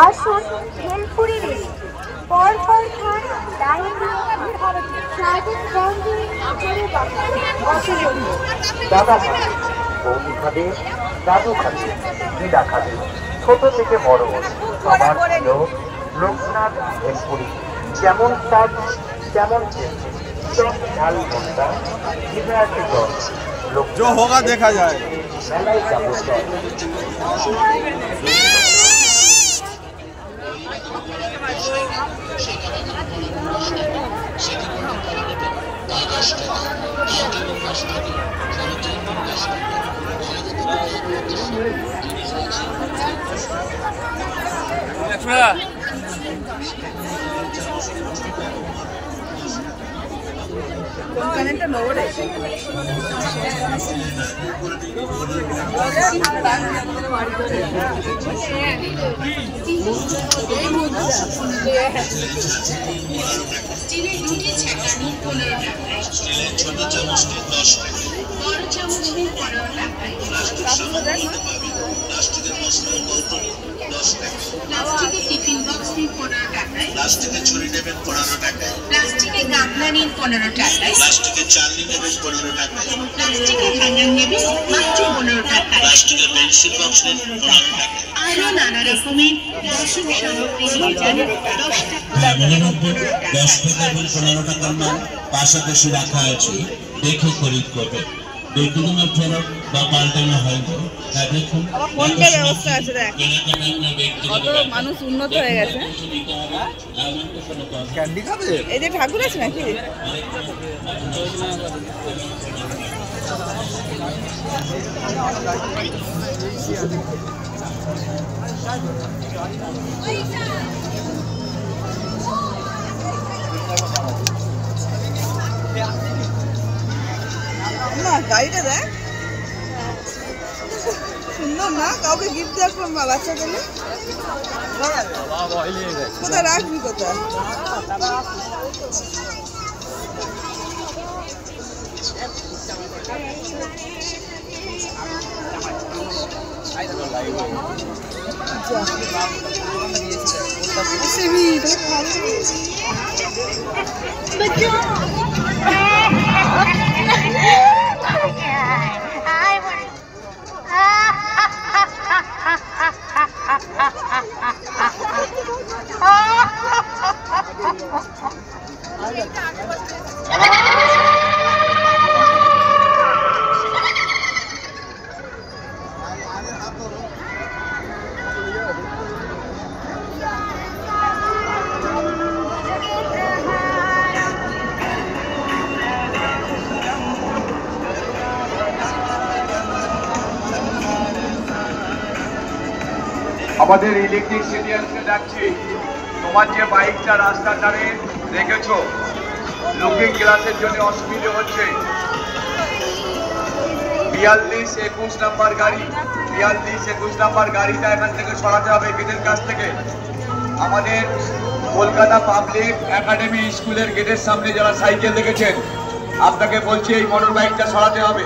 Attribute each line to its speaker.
Speaker 1: আসুন ভেলপুরি রেল পরপর খান লাইন
Speaker 2: দাদা খাবে, বৌদি খাবে, দাদু খাবে, দিদা খাবে, ছোট থেকে বড় সবার প্রিয় লোকনাথ ভেলপুরি। যেমন স্বাদ তেমন চপ ঝাল মন্ডা জিভে আছে জল।
Speaker 3: जो होगा देखा जाए।
Speaker 2: মেলায় যাবো চল।
Speaker 4: কানেক্টটা নড়ে
Speaker 5: স্টিলের দুটি ছাঁকানি 15 টাকায়, স্টিলের ছোট চামচ 10 টাকায়, বড় চামচ 15 টাকায়, প্লাস্টিকের মশলার বোতল 10 টাকায়, প্লাস্টিকের টিফিন বক্স 15 টাকায়, প্লাস্টিকের ছুরি নেবেন 15 টাকায়, প্লাস্টিকের গামলা নিন 15 টাকায়, প্লাস্টিকের চালনি নেবেন 15 টাকায়, প্লাস্টিকের হ্যাঙ্গার নেবেন মাত্র 15 টাকায়, প্লাস্টিকের পেন্সিল বক্স নেন 15 টাকায়। আরো নানা রকমের দশক সামগ্রী নিয়ে যান 10 টাকা।
Speaker 6: মনে রাখবেন 10 টাকা এবং 15 টাকার মান পাশাপাশি রাখা আছে, দেখে খরিদ করবেন। কোনো ফেরত বা পাল্টানো হয়নি। দেখুন
Speaker 4: ফোনপে ব্যবস্থা আছে, দেখ কত মানুষ উন্নত হয়ে গেছে।
Speaker 3: ক্যান্ডি খাবে?
Speaker 4: এই যে ঠাকুর আছে নাকি? না গাড়িটা দেখ সুন্দর না, কাউকে গিফট দেখলাম বাচ্চা গেলে কোথায় রাখবি, কোথায়
Speaker 7: আমাদের ইলেকট্রিক সিটিয়ানকে ডাকছি। তোমার যে বাইকটা রাস্তার ধারে রেখেছো, লুকিং গ্লাসের জন্য অসুবিধা হচ্ছে। 42-21 নাম্বার গাড়ি, 42-21 নাম্বার গাড়িটা এখান থেকে সরাতে হবে গেটের কাছ থেকে। আমাদের কলকাতা পাবলিক একাডেমি স্কুলের গেটের সামনে যারা সাইকেল দেখেছেন, আপনাকে বলছি এই মোটর বাইকটা সরাতে হবে।